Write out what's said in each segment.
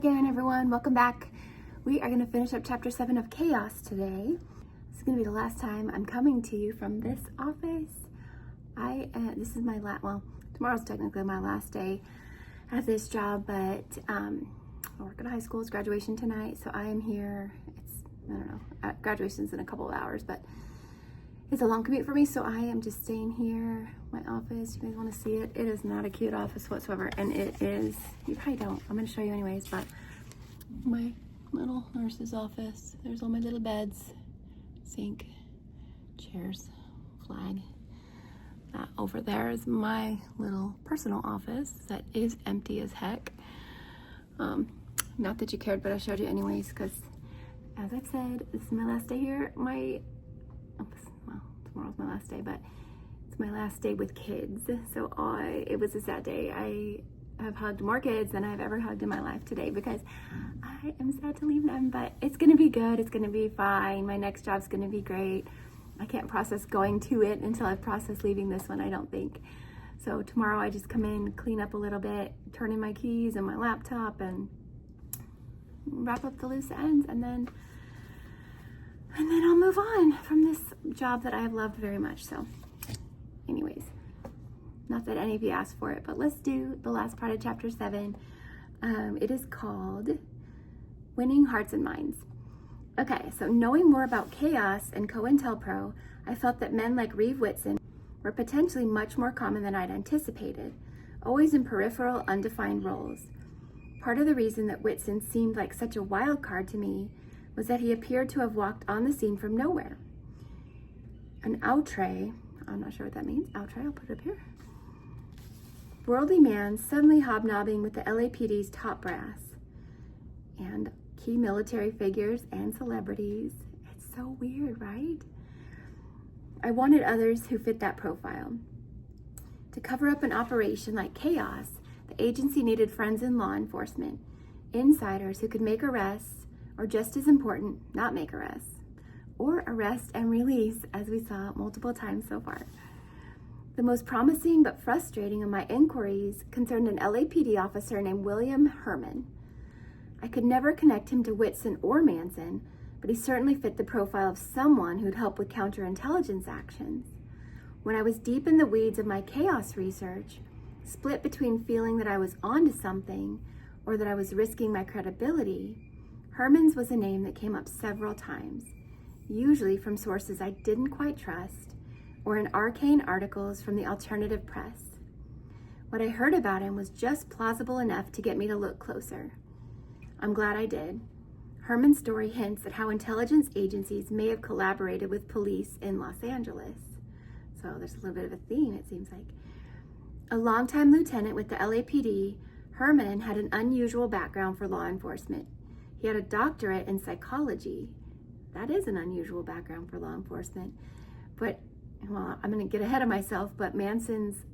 again, everyone. Welcome back. We are going to finish up chapter 7 of Chaos today. This is going to be the last time I'm coming to you from this office. This is my tomorrow's technically my last day at this job, but I work at a high school. It's graduation tonight, so I am here. Graduation's in a couple of hours, but it's a long commute for me, so I am just staying here. My office, you guys want to see it? It is not a cute office whatsoever, and it is, you probably don't, I'm going to show you anyways, but my little nurse's office, there's all my little beds, sink, chairs, flag. Over there is my little personal office that is empty as heck. Not that you cared, but I showed you anyways, because as I've said, this is my last day here. Tomorrow's my last day, but it's my last day with kids. So it was a sad day. I have hugged more kids than I've ever hugged in my life today because I am sad to leave them, but it's gonna be good. It's gonna be fine. My next job's gonna be great. I can't process going to it until I've processed leaving this one, I don't think. So tomorrow I just come in, clean up a little bit, turn in my keys and my laptop and wrap up the loose ends, and then I'll move on from this job that I have loved very much. So anyways, not that any of you asked for it, but let's do the last part of chapter 7. It is called Winning Hearts and Minds. Okay, so knowing more about Chaos and COINTELPRO, I felt that men like Reeve Whitson were potentially much more common than I'd anticipated, always in peripheral, undefined roles. Part of the reason that Whitson seemed like such a wild card to me was that he appeared to have walked on the scene from nowhere. An outre, I'm not sure what that means, outre, I'll put it up here. Worldly man suddenly hobnobbing with the LAPD's top brass and key military figures and celebrities. It's so weird, right? I wanted others who fit that profile. To cover up an operation like Chaos, the agency needed friends in law enforcement, insiders who could make arrests, or just as important, not make arrests, or arrest and release, as we saw multiple times so far. The most promising but frustrating of my inquiries concerned an LAPD officer named William Herman. I could never connect him to Whitson or Manson, but he certainly fit the profile of someone who'd help with counterintelligence actions. When I was deep in the weeds of my Chaos research, split between feeling that I was onto something or that I was risking my credibility, Herman's was a name that came up several times, usually from sources I didn't quite trust or in arcane articles from the alternative press. What I heard about him was just plausible enough to get me to look closer. I'm glad I did. Herman's story hints at how intelligence agencies may have collaborated with police in Los Angeles. So there's a little bit of a theme, it seems like. A longtime lieutenant with the LAPD, Herman had an unusual background for law enforcement. He had a doctorate in psychology. That is an unusual background for law enforcement. But, well, I'm going to get ahead of myself, but Manson's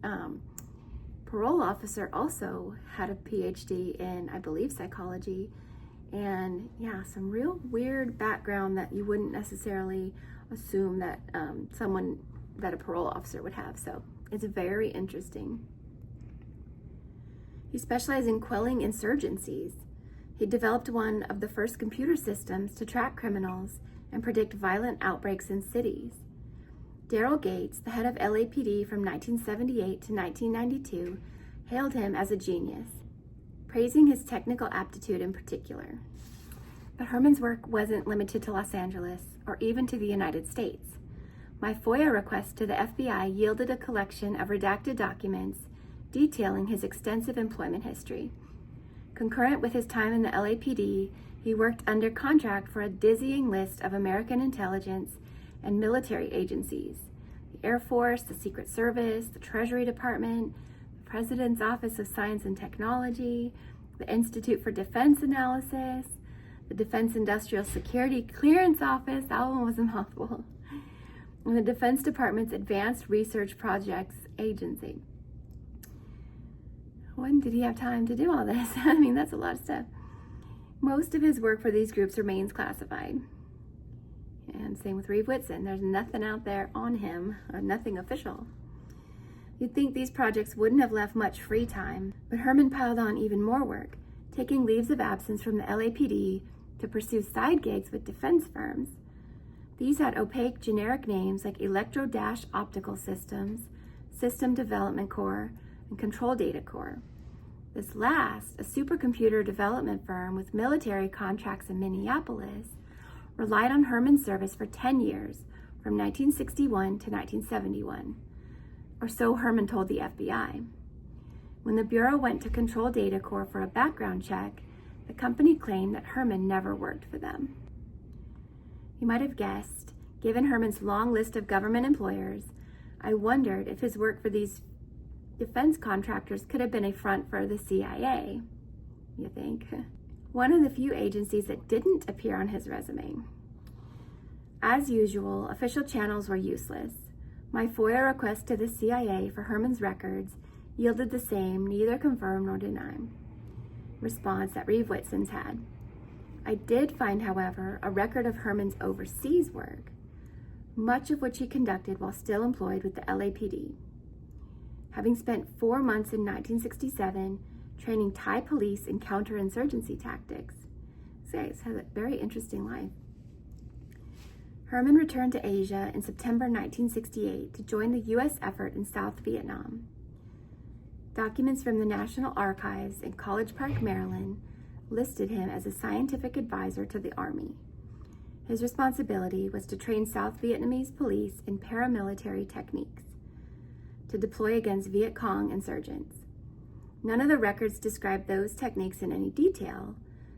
parole officer also had a PhD in, I believe, psychology. And yeah, some real weird background that you wouldn't necessarily assume that that a parole officer would have. So it's very interesting. He specialized in quelling insurgencies. He developed one of the first computer systems to track criminals and predict violent outbreaks in cities. Daryl Gates, the head of LAPD from 1978 to 1992, hailed him as a genius, praising his technical aptitude in particular. But Herman's work wasn't limited to Los Angeles or even to the United States. My FOIA request to the FBI yielded a collection of redacted documents detailing his extensive employment history. Concurrent with his time in the LAPD, he worked under contract for a dizzying list of American intelligence and military agencies: the Air Force, the Secret Service, the Treasury Department, the President's Office of Science and Technology, the Institute for Defense Analysis, the Defense Industrial Security Clearance Office, that one was a mouthful, and the Defense Department's Advanced Research Projects Agency. When did he have time to do all this? I mean, that's a lot of stuff. Most of his work for these groups remains classified. And same with Reeve Whitson. There's nothing out there on him, or nothing official. You'd think these projects wouldn't have left much free time, but Herman piled on even more work, taking leaves of absence from the LAPD to pursue side gigs with defense firms. These had opaque generic names like Electro-Optical Systems, System Development Corps, and Control Data Corps. This last, a supercomputer development firm with military contracts in Minneapolis, relied on Herman's service for 10 years, from 1961 to 1971, or so Herman told the FBI. When the Bureau went to Control Data Corps for a background check, the company claimed that Herman never worked for them. You might have guessed, given Herman's long list of government employers, I wondered if his work for these defense contractors could have been a front for the CIA, you think? One of the few agencies that didn't appear on his resume. As usual, official channels were useless. My FOIA request to the CIA for Herman's records yielded the same, neither confirm nor deny, response that Reeve Whitson's had. I did find, however, a record of Herman's overseas work, much of which he conducted while still employed with the LAPD. Having spent 4 months in 1967 training Thai police in counterinsurgency tactics. This guy has had a very interesting life. Herman returned to Asia in September 1968 to join the U.S. effort in South Vietnam. Documents from the National Archives in College Park, Maryland, listed him as a scientific advisor to the Army. His responsibility was to train South Vietnamese police in paramilitary techniques to deploy against Viet Cong insurgents. None of the records described those techniques in any detail,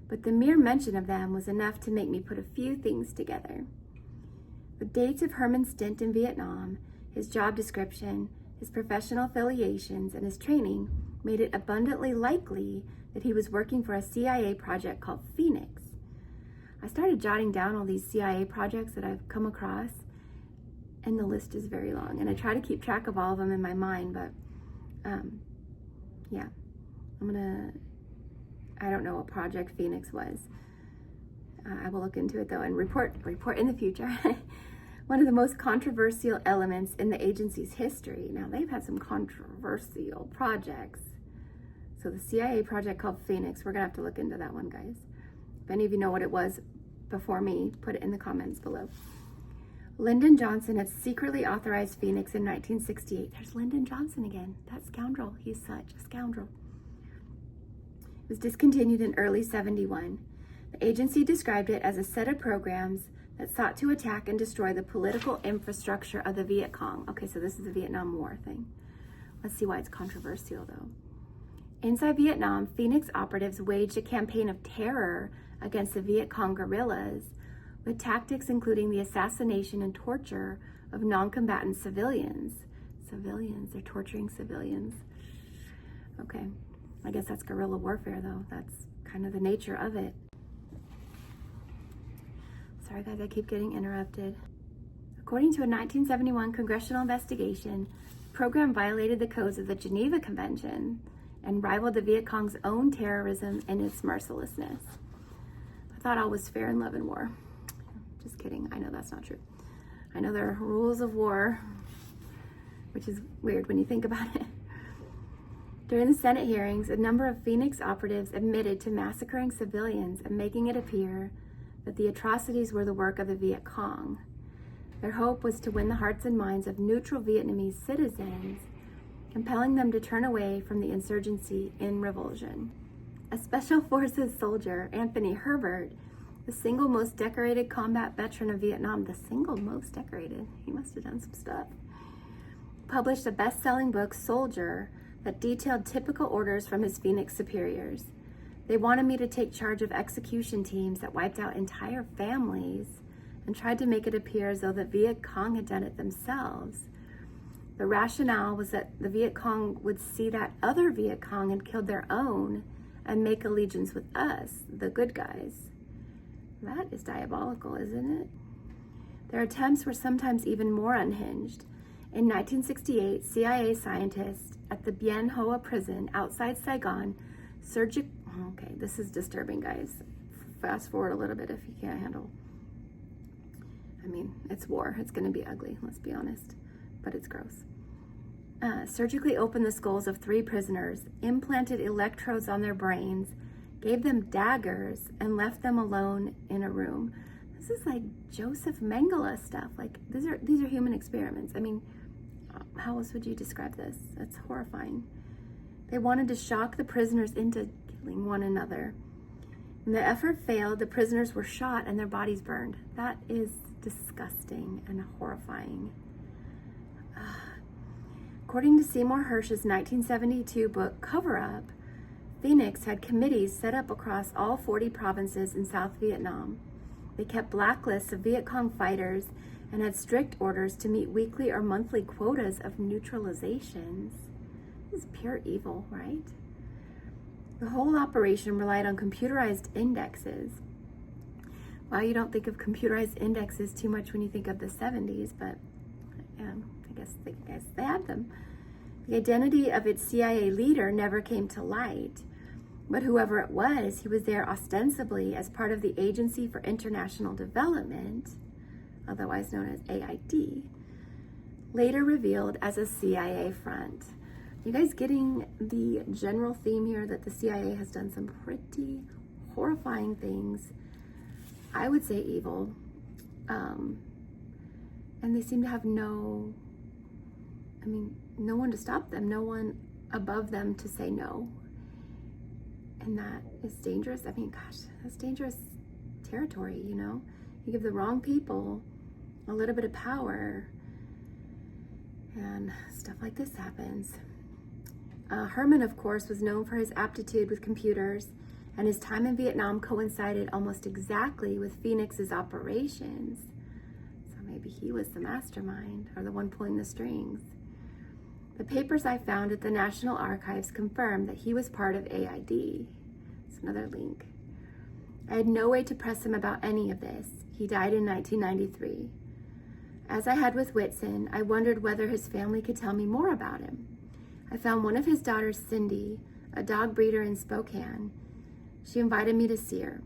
but the mere mention of them was enough to make me put a few things together. The dates of Herman's stint in Vietnam, his job description, his professional affiliations, and his training made it abundantly likely that he was working for a CIA project called Phoenix. I started jotting down all these CIA projects that I've come across, and the list is very long, and I try to keep track of all of them in my mind, but yeah, I don't know what Project Phoenix was. I will look into it though and report in the future. One of the most controversial elements in the agency's history. Now, they've had some controversial projects. So the CIA project called Phoenix, we're gonna have to look into that one, guys. If any of you know what it was before me, put it in the comments below. Lyndon Johnson had secretly authorized Phoenix in 1968. There's Lyndon Johnson again, that scoundrel. He's such a scoundrel. It was discontinued in early 71. The agency described it as a set of programs that sought to attack and destroy the political infrastructure of the Viet Cong. Okay, so this is a Vietnam War thing. Let's see why it's controversial though. Inside Vietnam, Phoenix operatives waged a campaign of terror against the Viet Cong guerrillas, with tactics including the assassination and torture of non-combatant civilians. Civilians, they're torturing civilians. Okay, I guess that's guerrilla warfare though. That's kind of the nature of it. Sorry guys, I keep getting interrupted. According to a 1971 congressional investigation, the program violated the codes of the Geneva Convention and rivaled the Viet Cong's own terrorism and its mercilessness. I thought all was fair in love and war. Just kidding, I know that's not true. I know there are rules of war, which is weird when you think about it. During the Senate hearings, a number of Phoenix operatives admitted to massacring civilians and making it appear that the atrocities were the work of the Viet Cong. Their hope was to win the hearts and minds of neutral Vietnamese citizens, compelling them to turn away from the insurgency in revulsion. A Special Forces soldier, Anthony Herbert, the single most decorated combat veteran of Vietnam, the single most decorated, he must have done some stuff, published a best-selling book, Soldier, that detailed typical orders from his Phoenix superiors. They wanted me to take charge of execution teams that wiped out entire families and tried to make it appear as though the Viet Cong had done it themselves. The rationale was that the Viet Cong would see that other Viet Cong had killed their own and make allegiance with us, the good guys. That is diabolical, isn't it? Their attempts were sometimes even more unhinged. In 1968, CIA scientists at the Bien Hoa prison outside Saigon okay, this is disturbing, guys. Fast forward a little bit if you can't handle. I mean, it's war. It's going to be ugly, let's be honest. But it's gross. Surgically opened the skulls of 3 prisoners, implanted electrodes on their brains, gave them daggers, and left them alone in a room. This is like Joseph Mengele stuff. Like these are human experiments. I mean, how else would you describe this? That's horrifying. They wanted to shock the prisoners into killing one another. When the effort failed, the prisoners were shot and their bodies burned. That is disgusting and horrifying. According to Seymour Hersh's 1972 book, Cover Up, Phoenix had committees set up across all 40 provinces in South Vietnam. They kept blacklists of Viet Cong fighters and had strict orders to meet weekly or monthly quotas of neutralizations. This is pure evil, right? The whole operation relied on computerized indexes. Well, you don't think of computerized indexes too much when you think of the 70s, but I guess they had them. The identity of its CIA leader never came to light, but whoever it was, he was there ostensibly as part of the Agency for International Development, otherwise known as AID, later revealed as a CIA front. You guys getting the general theme here that the CIA has done some pretty horrifying things, I would say evil, and they seem to have no one to stop them, no one above them to say no. And that is dangerous. I mean, gosh, that's dangerous territory, you know? You give the wrong people a little bit of power and stuff like this happens. Herman, of course, was known for his aptitude with computers, and his time in Vietnam coincided almost exactly with Phoenix's operations. So maybe he was the mastermind or the one pulling the strings. The papers I found at the National Archives confirmed that he was part of AID. It's another link. I had no way to press him about any of this. He died in 1993. As I had with Whitson, I wondered whether his family could tell me more about him. I found one of his daughters, Cindy, a dog breeder in Spokane. She invited me to see her.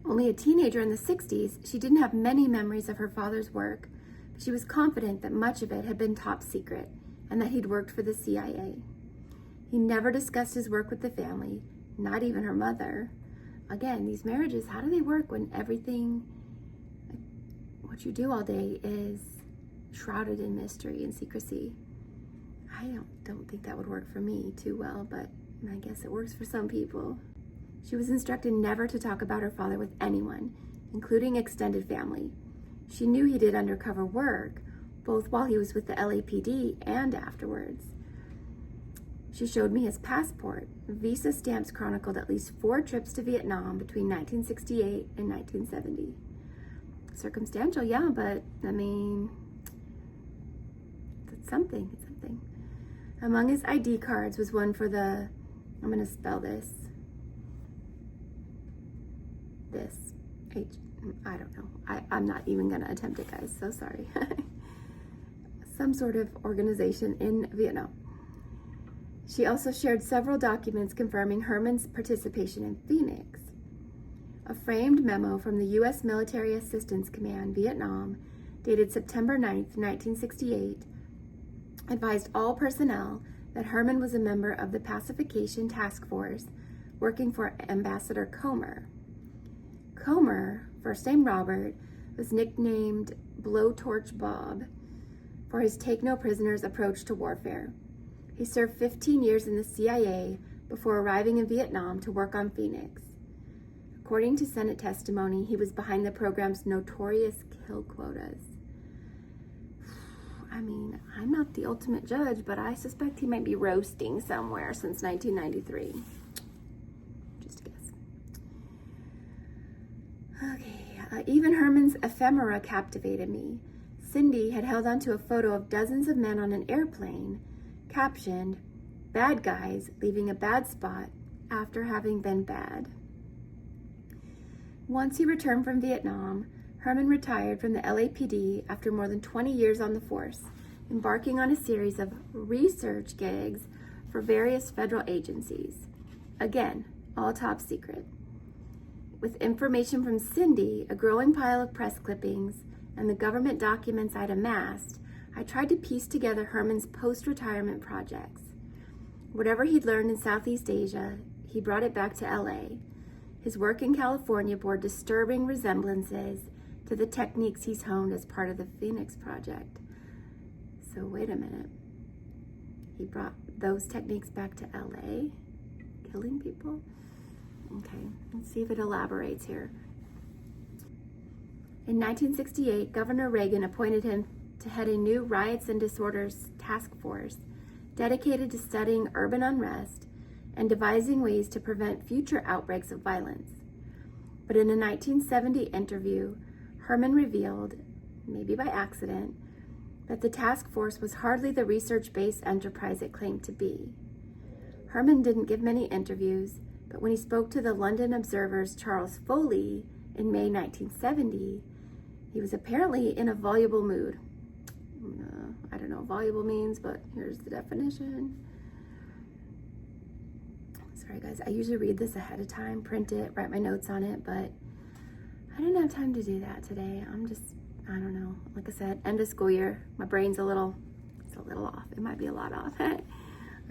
Only a teenager in the 60s, she didn't have many memories of her father's work, but she was confident that much of it had been top secret and that he'd worked for the CIA. He never discussed his work with the family, not even her mother. Again, these marriages, how do they work when everything, what you do all day is shrouded in mystery and secrecy? I don't think that would work for me too well, but I guess it works for some people. She was instructed never to talk about her father with anyone, including extended family. She knew he did undercover work, both while he was with the LAPD and afterwards. She showed me his passport. Visa stamps chronicled at least 4 trips to Vietnam between 1968 and 1970. Circumstantial, yeah, but I mean, it's something. Among his ID cards was one for the, I'm going to spell this, I don't know. I'm not even going to attempt it, guys, so sorry. Some sort of organization in Vietnam. She also shared several documents confirming Herman's participation in Phoenix. A framed memo from the U.S. Military Assistance Command, Vietnam, dated September 9th, 1968, advised all personnel that Herman was a member of the Pacification Task Force working for Ambassador Comer. Comer, first name Robert, was nicknamed Blowtorch Bob for his take-no-prisoners approach to warfare. He served 15 years in the CIA before arriving in Vietnam to work on Phoenix. According to Senate testimony, he was behind the program's notorious kill quotas. I mean, I'm not the ultimate judge, but I suspect he might be roasting somewhere since 1993. Just a guess. Okay, even Herman's ephemera captivated me. Cindy had held onto a photo of dozens of men on an airplane, captioned, "Bad guys leaving a bad spot after having been bad." Once he returned from Vietnam, Herman retired from the LAPD after more than 20 years on the force, embarking on a series of research gigs for various federal agencies. Again, all top secret. With information from Cindy, a growing pile of press clippings, and the government documents I'd amassed, I tried to piece together Herman's post-retirement projects. Whatever he'd learned in Southeast Asia, he he brought it back to LA. His work in California bore disturbing resemblances to the techniques he's honed as part of the Phoenix Project. So wait a minute. He brought those techniques back to LA? Killing people? Okay, let's see if it elaborates here. In 1968, Governor Reagan appointed him to head a new riots and disorders task force dedicated to studying urban unrest and devising ways to prevent future outbreaks of violence. But in a 1970 interview, Herman revealed, maybe by accident, that the task force was hardly the research-based enterprise it claimed to be. Herman didn't give many interviews, but when he spoke to the London Observer's Charles Foley in May 1970, he was apparently in a voluble mood. I don't know what voluble means, but here's the definition. Sorry guys, I usually read this ahead of time, print it, write my notes on it, but I didn't have time to do that today. I don't know. Like I said, end of school year. My brain's a little off. It might be a lot off.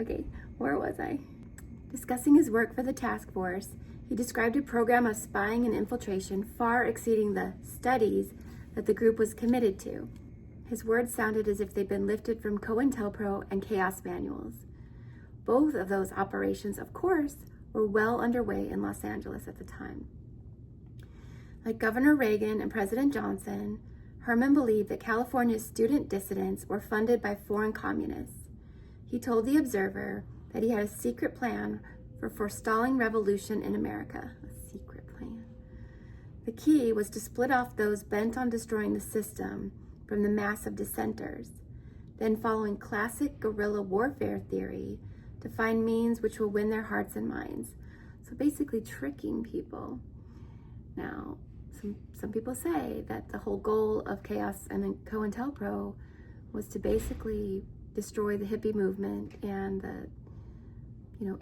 Okay, where was I? Discussing his work for the task force, he described a program of spying and infiltration far exceeding the studies that the group was committed to. His words sounded as if they'd been lifted from COINTELPRO and Chaos manuals. Both of those operations, of course, were well underway in Los Angeles at the time. Like Governor Reagan and President Johnson, Herman believed that California's student dissidents were funded by foreign communists. He told the Observer that he had a secret plan for forestalling revolution in America. A secret plan. The key was to split off those bent on destroying the system from the mass of dissenters, then following classic guerrilla warfare theory to find means which will win their hearts and minds. So basically tricking people. Now, some people say that the whole goal of Chaos and COINTELPRO was to basically destroy the hippie movement and the,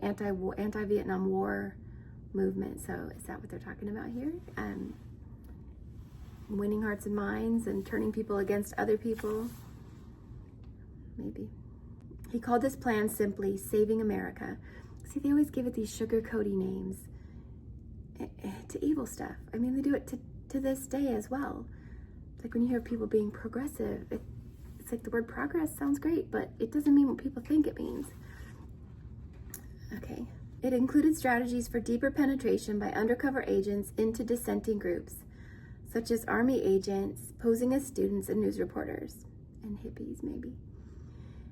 anti-Vietnam War movement. So is that what they're talking about here? Winning hearts and minds and turning people against other people? Maybe. He called this plan simply Saving America. See, they always give it these sugar-coaty names to evil stuff. I mean, they do it to this day as well. It's like when you hear people being progressive, it's like the word progress sounds great, but it doesn't mean what people think it means. Okay. It included strategies for deeper penetration by undercover agents into dissenting groups, such as army agents posing as students and news reporters, and hippies maybe.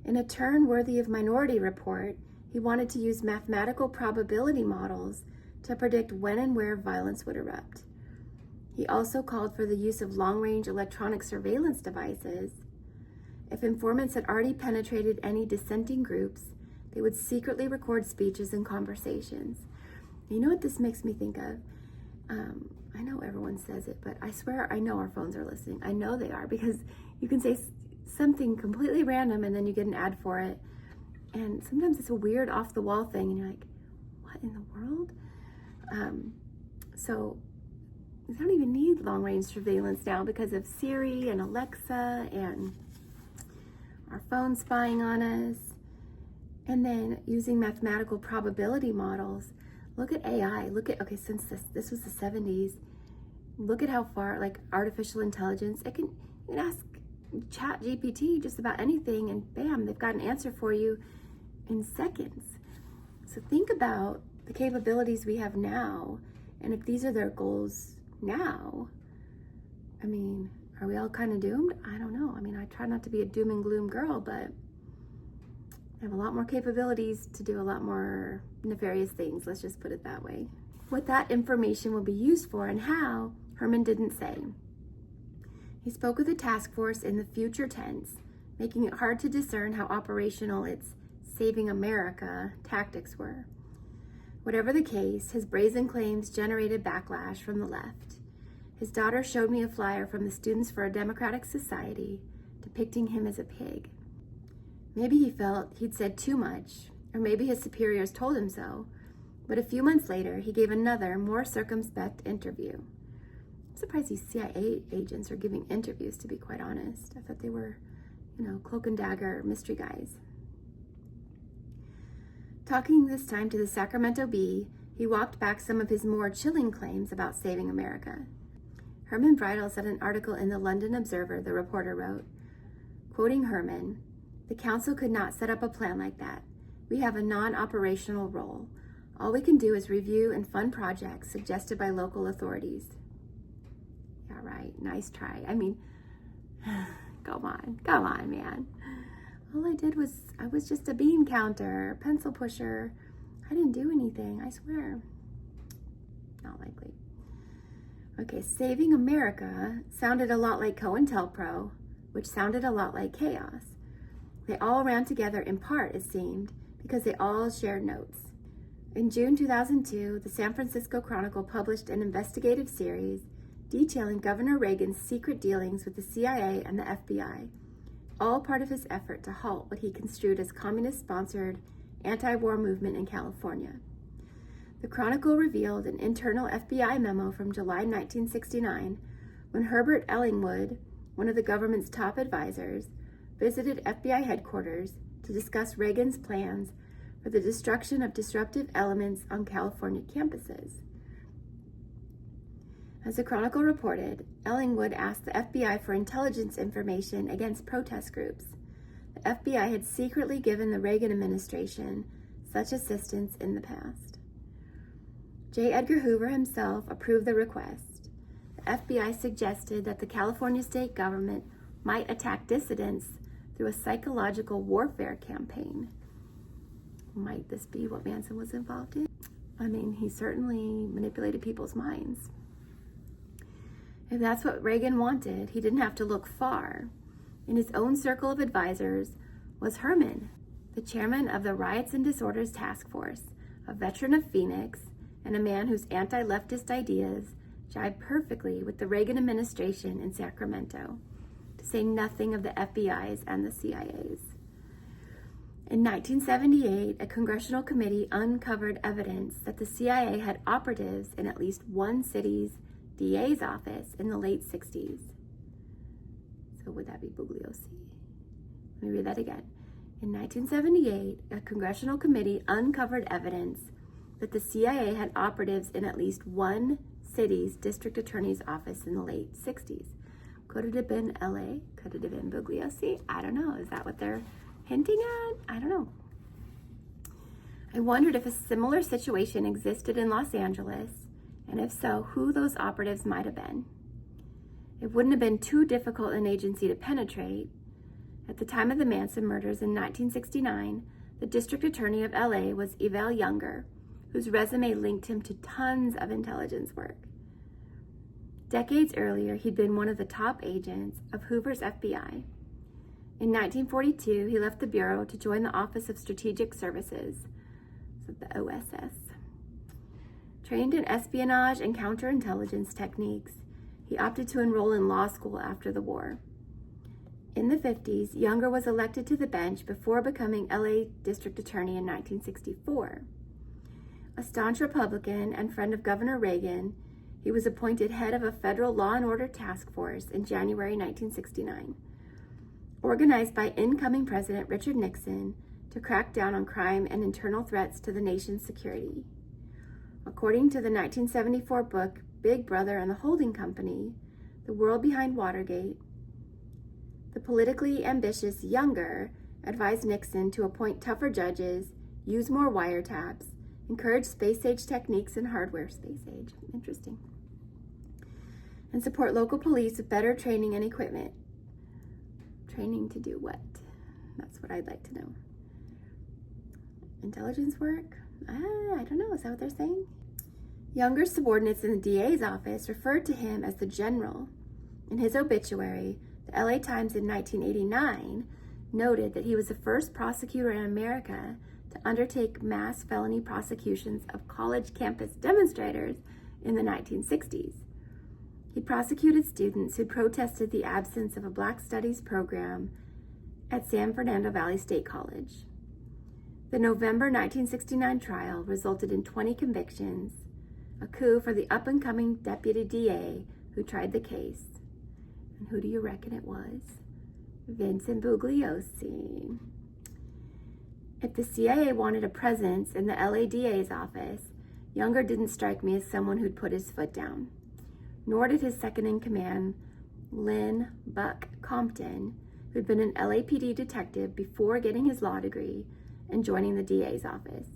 In a turn worthy of Minority Report, he wanted to use mathematical probability models to predict when and where violence would erupt. He also called for the use of long-range electronic surveillance devices. If informants had already penetrated any dissenting groups, they would secretly record speeches and conversations. You know what this makes me think of? I know everyone says it, but I swear I know our phones are listening. I know they are, because you can say something completely random and then you get an ad for it. And sometimes it's a weird off-the-wall thing and you're like, what in the world? So we don't even need long-range surveillance now because of Siri and Alexa and our phone spying on us. And then using mathematical probability models. Look at AI. Since this was the 70s, look at how far, like artificial intelligence, you can ask Chat GPT just about anything and bam, they've got an answer for you in seconds. So think about the capabilities we have now, and if these are their goals now, I mean, are we all kind of doomed? I don't know. I mean, I try not to be a doom and gloom girl, but I have a lot more capabilities to do a lot more nefarious things. Let's just put it that way. What that information will be used for and how, Herman didn't say. He spoke of the task force in the future tense, making it hard to discern how operational its Saving America tactics were. Whatever the case, his brazen claims generated backlash from the left. His daughter showed me a flyer from the Students for a Democratic Society depicting him as a pig. Maybe he felt he'd said too much, or maybe his superiors told him so, but a few months later, he gave another, more circumspect interview. I'm surprised these CIA agents are giving interviews, to be quite honest. I thought they were, cloak and dagger mystery guys. Talking this time to the Sacramento Bee, he walked back some of his more chilling claims about saving America. Herman Bridle said in an article in the London Observer, the reporter wrote, quoting Herman, "The council could not set up a plan like that. We have a non-operational role. All we can do is review and fund projects suggested by local authorities." Yeah, right. Nice try. I mean, come on, man. All I was just a bean counter, pencil pusher. I didn't do anything, I swear. Not likely. Okay, saving America sounded a lot like COINTELPRO, which sounded a lot like chaos. They all ran together in part, it seemed, because they all shared notes. In June 2002, the San Francisco Chronicle published an investigative series detailing Governor Reagan's secret dealings with the CIA and the FBI, all part of his effort to halt what he construed as communist-sponsored anti-war movement in California. The Chronicle revealed an internal FBI memo from July 1969 when Herbert Ellingwood, one of the government's top advisors, visited FBI headquarters to discuss Reagan's plans for the destruction of disruptive elements on California campuses. As the Chronicle reported, Ellingwood asked the FBI for intelligence information against protest groups. The FBI had secretly given the Reagan administration such assistance in the past. J. Edgar Hoover himself approved the request. The FBI suggested that the California state government might attack dissidents through a psychological warfare campaign. Might this be what Manson was involved in? I mean, he certainly manipulated people's minds. If that's what Reagan wanted, he didn't have to look far. In his own circle of advisors was Herman, the chairman of the Riots and Disorders Task Force, a veteran of Phoenix, and a man whose anti-leftist ideas jibe perfectly with the Reagan administration in Sacramento, to say nothing of the FBI's and the CIA's. In 1978, a congressional committee uncovered evidence that the CIA had operatives in at least one city's DA's office in the late 60s. So would that be Bugliosi? Let me read that again. In 1978, a congressional committee uncovered evidence that the CIA had operatives in at least one city's district attorney's office in the late 60s. Could it have been LA? Could it have been Bugliosi? I don't know. Is that what they're hinting at? I don't know. I wondered if a similar situation existed in Los Angeles, and if so, who those operatives might have been. It wouldn't have been too difficult an agency to penetrate. At the time of the Manson murders in 1969, the district attorney of LA was Evel Younger, whose resume linked him to tons of intelligence work. Decades earlier, he'd been one of the top agents of Hoover's FBI. In 1942, he left the Bureau to join the Office of Strategic Services, so the OSS. Trained in espionage and counterintelligence techniques, he opted to enroll in law school after the war. In the 50s, Younger was elected to the bench before becoming LA District Attorney in 1964. A staunch Republican and friend of Governor Reagan, he was appointed head of a federal law and order task force in January 1969, organized by incoming President Richard Nixon to crack down on crime and internal threats to the nation's security. According to the 1974 book, Big Brother and the Holding Company, The World Behind Watergate, the politically ambitious Younger advised Nixon to appoint tougher judges, use more wiretaps, encourage space-age techniques and hardware space-age. Interesting. And support local police with better training and equipment. Training to do what? That's what I'd like to know. Intelligence work? I don't know. Is that what they're saying? Younger's subordinates in the DA's office referred to him as the General. In his obituary, the LA Times in 1989 noted that he was the first prosecutor in America to undertake mass felony prosecutions of college campus demonstrators in the 1960s. He prosecuted students who protested the absence of a Black Studies program at San Fernando Valley State College. The November 1969 trial resulted in 20 convictions, a coup for the up-and-coming deputy DA who tried the case. And who do you reckon it was? Vincent Bugliosi. If the CIA wanted a presence in the LA DA's office, Younger didn't strike me as someone who'd put his foot down. Nor did his second-in-command, Lynn Buck Compton, who'd been an LAPD detective before getting his law degree and joining the DA's office.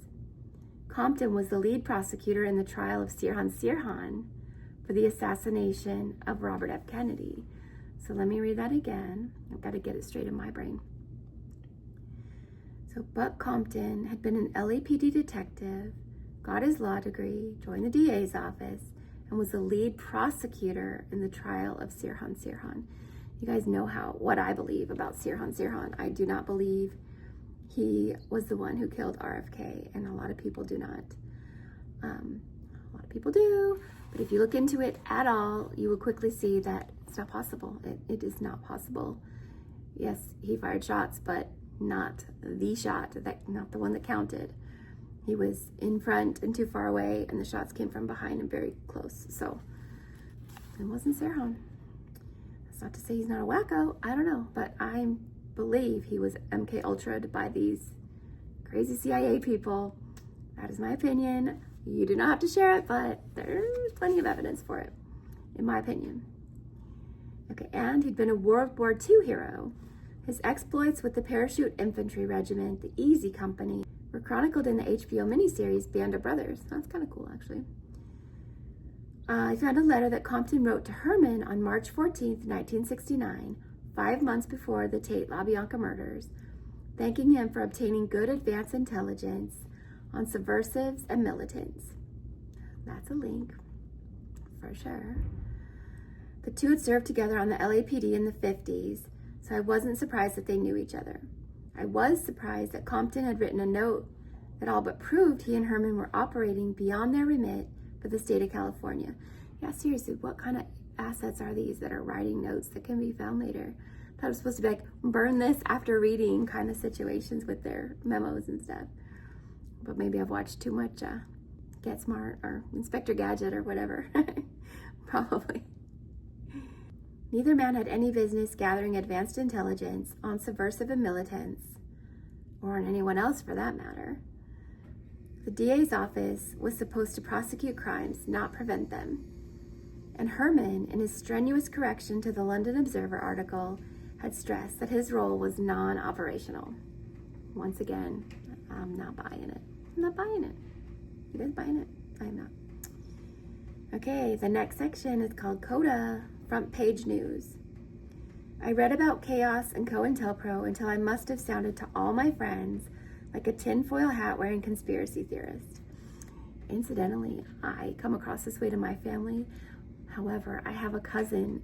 Compton was the lead prosecutor in the trial of Sirhan for the assassination of Robert F. Kennedy. So let me read that again. I've got to get it straight in my brain. So Buck Compton had been an LAPD detective, got his law degree, joined the DA's office, and was the lead prosecutor in the trial of Sirhan. You guys know what I believe about Sirhan. I do not believe he was the one who killed RFK, and a lot of people do not. A lot of people do, but if you look into it at all, you will quickly see that it's not possible. It is not possible. Yes, he fired shots, but not the shot, not the one that counted. He was in front and too far away, and the shots came from behind and very close. So it wasn't Sirhan. That's not to say he's not a wacko. I don't know, but I believe he was MK Ultra'd by these crazy CIA people. That is my opinion. You do not have to share it, but there's plenty of evidence for it, in my opinion. Okay, and he'd been a World War II hero. His exploits with the Parachute Infantry Regiment, the Easy Company, were chronicled in the HBO miniseries Band of Brothers. That's kind of cool, actually. I found a letter that Compton wrote to Herman on March 14th, 1969, 5 months before the Tate LaBianca murders, thanking him for obtaining good advance intelligence on subversives and militants. That's a link, for sure. The two had served together on the LAPD in the 50s, so I wasn't surprised that they knew each other. I was surprised that Compton had written a note that all but proved he and Herman were operating beyond their remit for the state of California. Yeah, seriously, what kind of assets are these that are writing notes that can be found later? I thought it was supposed to be like, burn this after reading kind of situations with their memos and stuff. But maybe I've watched too much Get Smart or Inspector Gadget or whatever. Probably. Neither man had any business gathering advanced intelligence on subversive and militants, or on anyone else for that matter. The DA's office was supposed to prosecute crimes, not prevent them. And Herman, in his strenuous correction to the London Observer article, had stressed that his role was non-operational. Once again, I'm not buying it. I'm not buying it. You guys buying it? I am not. Okay, the next section is called Coda, Front Page News. I read about chaos and COINTELPRO until I must have sounded to all my friends like a tinfoil hat wearing conspiracy theorist. Incidentally, I come across this way to my family. However, I have a cousin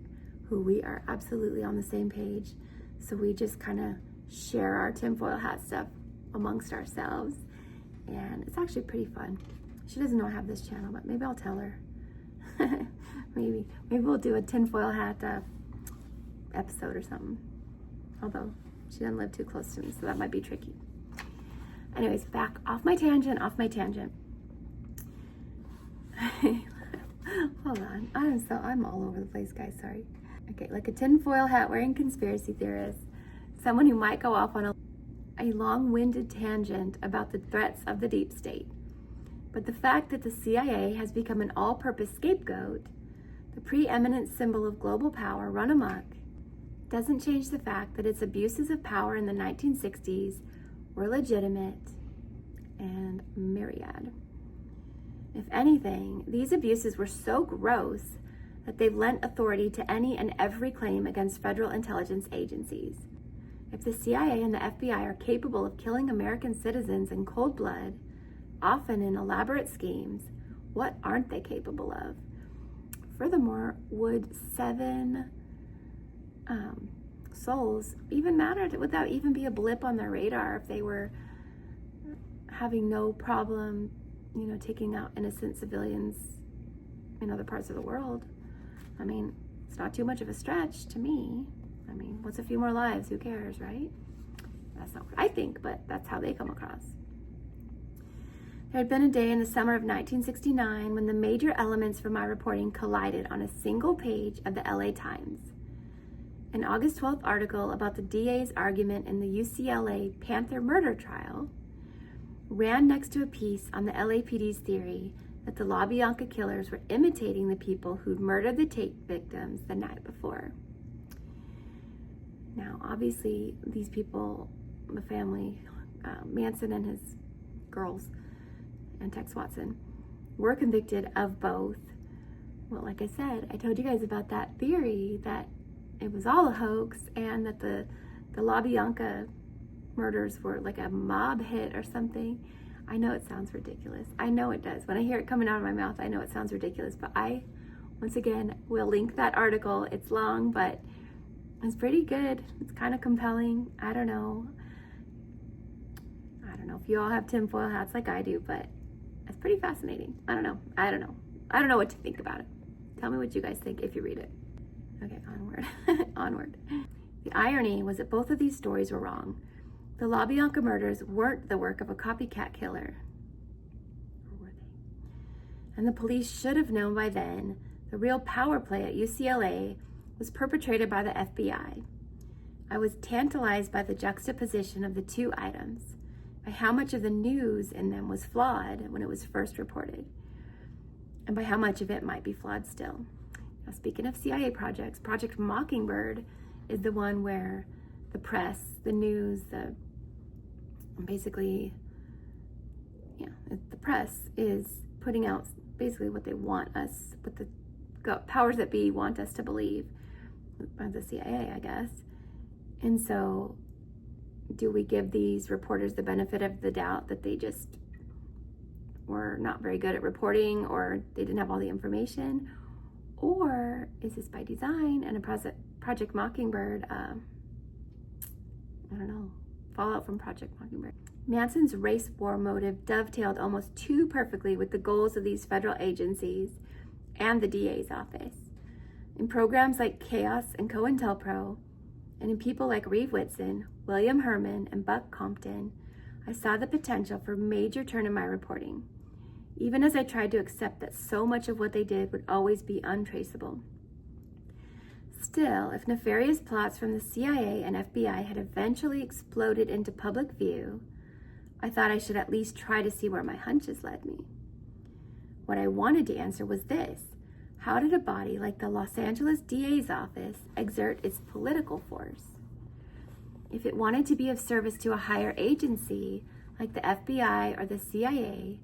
who we are absolutely on the same page. So we just kind of share our tinfoil hat stuff amongst ourselves. And it's actually pretty fun. She doesn't know I have this channel, but maybe I'll tell her. maybe we'll do a tinfoil hat episode or something. Although she doesn't live too close to me, so that might be tricky. Anyways, back off my tangent. Hold on. I'm all over the place, guys. Sorry. Okay, like a tinfoil hat wearing conspiracy theorist, someone who might go off on a long-winded tangent about the threats of the deep state. But the fact that the CIA has become an all-purpose scapegoat, the preeminent symbol of global power run amok, doesn't change the fact that its abuses of power in the 1960s were legitimate and myriad. If anything, these abuses were so gross that they've lent authority to any and every claim against federal intelligence agencies. If the CIA and the FBI are capable of killing American citizens in cold blood, often in elaborate schemes, what aren't they capable of? Furthermore, would 7 souls even matter? Would that even be a blip on their radar if they were having no problem, taking out innocent civilians in other parts of the world? I mean, it's not too much of a stretch to me. I mean, what's a few more lives? Who cares, right? That's not what I think, but that's how they come across. There had been a day in the summer of 1969 when the major elements for my reporting collided on a single page of the LA Times. An August 12th article about the DA's argument in the UCLA Panther murder trial ran next to a piece on the LAPD's theory that the LaBianca killers were imitating the people who'd murdered the Tate victims the night before. Now, obviously, these people, the family, Manson and his girls, and Tex Watson, were convicted of both. Well, like I said, I told you guys about that theory that it was all a hoax and that the LaBianca murders were like a mob hit or something. I know it sounds ridiculous. I know it does. When I hear it coming out of my mouth, I know it sounds ridiculous, but I, once again, will link that article. It's long, but it's pretty good. It's kind of compelling. I don't know if you all have tinfoil hats like I do, but it's pretty fascinating. I don't know what to think about it. Tell me what you guys think if you read it. Okay, onward. Onward. The irony was that both of these stories were wrong. The LaBianca murders weren't the work of a copycat killer. Or were they? And the police should have known by then the real power play at UCLA was perpetrated by the FBI. I was tantalized by the juxtaposition of the two items, by how much of the news in them was flawed when it was first reported, and by how much of it might be flawed still. Now, speaking of CIA projects, Project Mockingbird is the one where the press, the news, the press is putting out basically what they want us, what the powers that be want us to believe, by the CIA, I guess. And so, do we give these reporters the benefit of the doubt that they just were not very good at reporting, or they didn't have all the information? Or is this by design and a Project Mockingbird, fallout from Project Mockingbird? Manson's race war motive dovetailed almost too perfectly with the goals of these federal agencies and the DA's office. In programs like Chaos and COINTELPRO, and in people like Reeve Whitson, William Herman, and Buck Compton, I saw the potential for a major turn in my reporting, even as I tried to accept that so much of what they did would always be untraceable. Still, if nefarious plots from the CIA and FBI had eventually exploded into public view, I thought I should at least try to see where my hunches led me. What I wanted to answer was this: how did a body like the Los Angeles DA's office exert its political force? If it wanted to be of service to a higher agency, like the FBI or the CIA,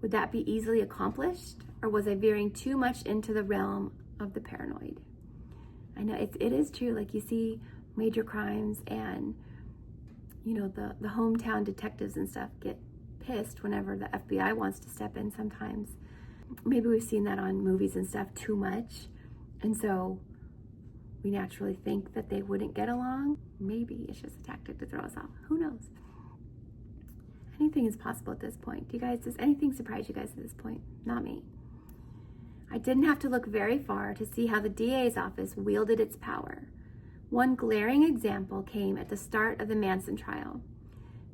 would that be easily accomplished? Or was I veering too much into the realm of the paranoid? I know it is true, like you see major crimes and, the hometown detectives and stuff get pissed whenever the FBI wants to step in sometimes. Maybe we've seen that on movies and stuff too much, and so we naturally think that they wouldn't get along. Maybe it's just a tactic to throw us off. Who knows? Anything is possible at this point. Does anything surprise you guys at this point? Not me. I didn't have to look very far to see how the DA's office wielded its power. One glaring example came at the start of the Manson trial,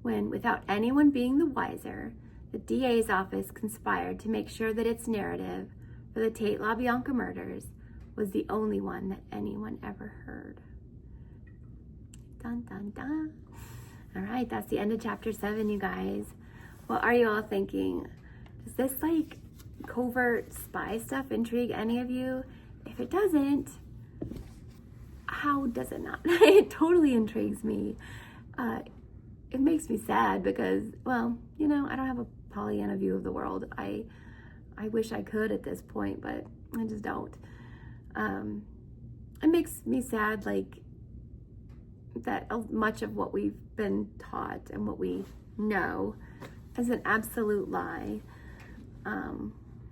when, without anyone being the wiser, the DA's office conspired to make sure that its narrative for the Tate LaBianca murders was the only one that anyone ever heard. Dun, dun, dun. All right, that's the end of chapter 7, you guys. What are you all thinking? Does this covert spy stuff intrigue any of you? If it doesn't, how does it not? It totally intrigues me. It makes me sad because, I don't have a Pollyanna view of the world. I wish I could at this point, but I just don't. It makes me sad, that much of what we've been taught and what we know is an absolute lie,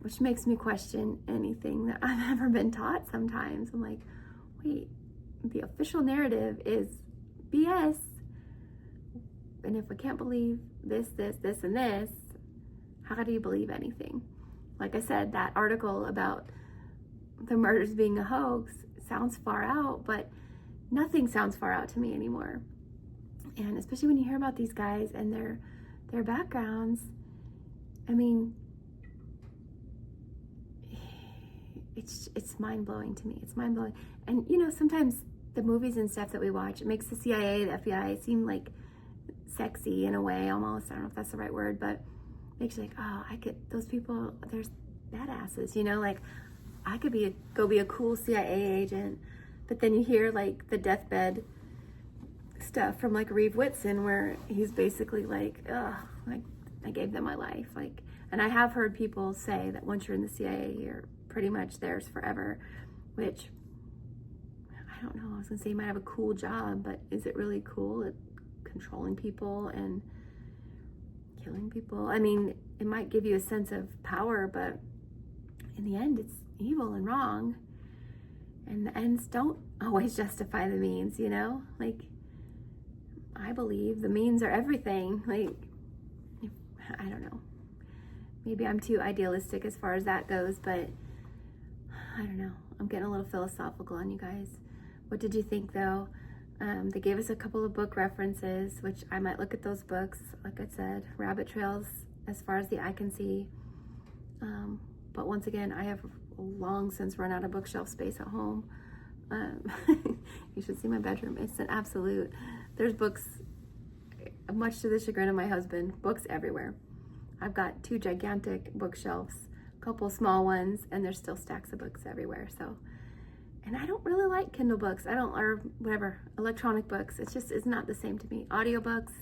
which makes me question anything that I've ever been taught sometimes. I'm like, wait, the official narrative is BS. And if we can't believe this, and this, how do you believe anything? Like I said, that article about the murders being a hoax sounds far out, but nothing sounds far out to me anymore. And especially when you hear about these guys and their backgrounds, it's mind-blowing to me. It's mind-blowing. And sometimes the movies and stuff that we watch, it makes the CIA, the FBI seem like sexy in a way, almost. I don't know if that's the right word, but makes you like, oh, those people, there's badasses, you know, like I could go be a cool CIA agent, but then you hear like the deathbed stuff from like Reeve Whitson where he's basically like, oh, like I gave them my life, like, and I have heard people say that once you're in the CIA, you're pretty much theirs forever, which I don't know. I was gonna say you might have a cool job, but is it really cool at controlling people and killing people? I mean, it might give you a sense of power, but in the end, it's evil and wrong. And the ends don't always justify the means, you know? Like, I believe the means are everything. Like, I don't know. Maybe I'm too idealistic as far as that goes, but I don't know. I'm getting a little philosophical on you guys. What did you think, though? They gave us a couple of book references, which I might look at those books. Like I said, rabbit trails as far as the eye can see. But once again, I have long since run out of bookshelf space at home. You should see my bedroom. It's an absolute. There's books, much to the chagrin of my husband, books everywhere. I've got 2 gigantic bookshelves, a couple small ones, and there's still stacks of books everywhere. So, and I don't really like Kindle books. Or whatever, electronic books. It's not the same to me. Audiobooks,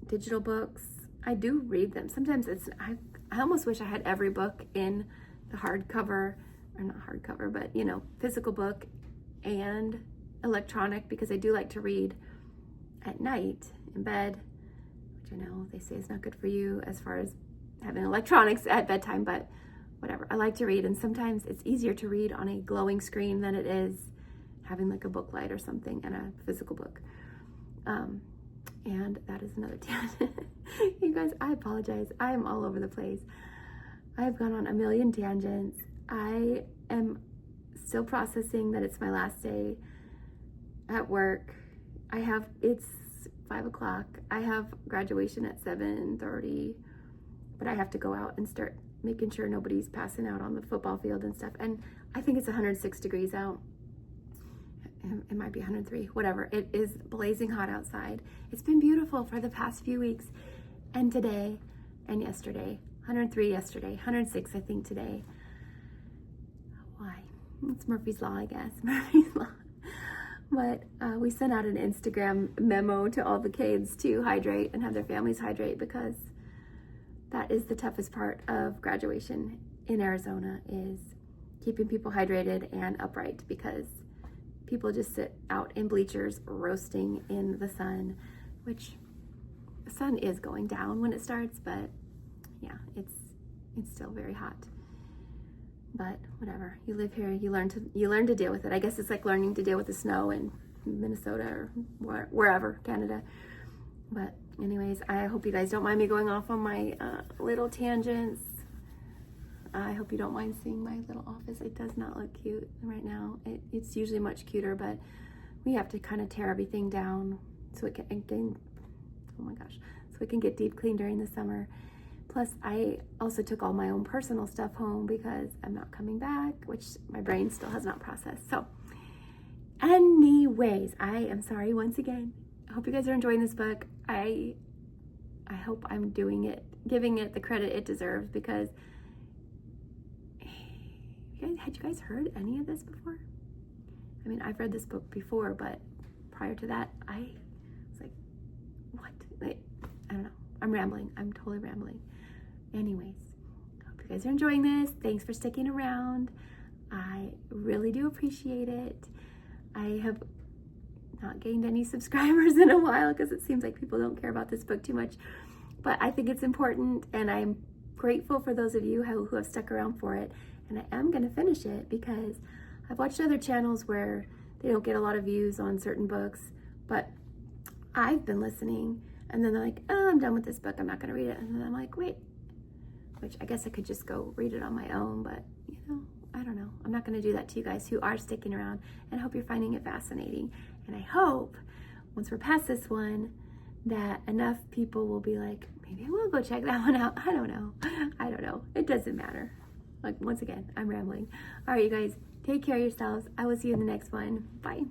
digital books, I do read them. Sometimes I almost wish I had every book in the hardcover, or not hardcover, but you know, physical book and electronic, because I do like to read at night in bed, which I know they say is not good for you as far as having electronics at bedtime, but whatever. I like to read, and sometimes it's easier to read on a glowing screen than it is having like a book light or something and a physical book. And that is another tangent. You guys, I apologize. I am all over the place. I've gone on a million tangents. I am still processing that it's my last day at work. It's 5 o'clock. I have graduation at 7:30, but I have to go out and start making sure nobody's passing out on the football field and stuff. And I think it's 106 degrees out. It might be 103, whatever. It is blazing hot outside. It's been beautiful for the past few weeks, and today and yesterday. 103 yesterday, 106 I think today. Why? It's Murphy's Law, I guess. Murphy's Law. But we sent out an Instagram memo to all the kids to hydrate and have their families hydrate, because that is the toughest part of graduation in Arizona, is keeping people hydrated and upright, because people just sit out in bleachers roasting in the sun, which the sun is going down when it starts, but yeah, it's still very hot. But whatever, you live here, you learn to deal with it. I guess it's like learning to deal with the snow in Minnesota or wherever, Canada. But anyways, I hope you guys don't mind me going off on my little tangents. I hope you don't mind seeing my little office. It does not look cute right now. It's usually much cuter, but we have to kind of tear everything down so it can, oh my gosh, so it can get deep cleaned during the summer. Plus, I also took all my own personal stuff home because I'm not coming back, which my brain still has not processed. So anyways, I am sorry once again. I hope you guys are enjoying this book. I hope I'm giving it the credit it deserves, because had you guys heard any of this before? I mean, I've read this book before, but prior to that, I was like, what? Like, I don't know. I'm rambling. I'm totally rambling. Anyways, hope you guys are enjoying this. Thanks for sticking around. I really do appreciate it. I have not gained any subscribers in a while, because it seems like people don't care about this book too much. But I think it's important, and I'm grateful for those of you who have stuck around for it. And I am going to finish it, because I've watched other channels where they don't get a lot of views on certain books, but I've been listening, and then they're like, oh, I'm done with this book, I'm not going to read it. And then I'm like, wait, which I guess I could just go read it on my own, but you know, I don't know. I'm not going to do that to you guys who are sticking around, and I hope you're finding it fascinating. And I hope once we're past this one, that enough people will be like, maybe I will go check that one out. I don't know. It doesn't matter. Like, once again, I'm rambling. All right, you guys, take care of yourselves. I will see you in the next one. Bye.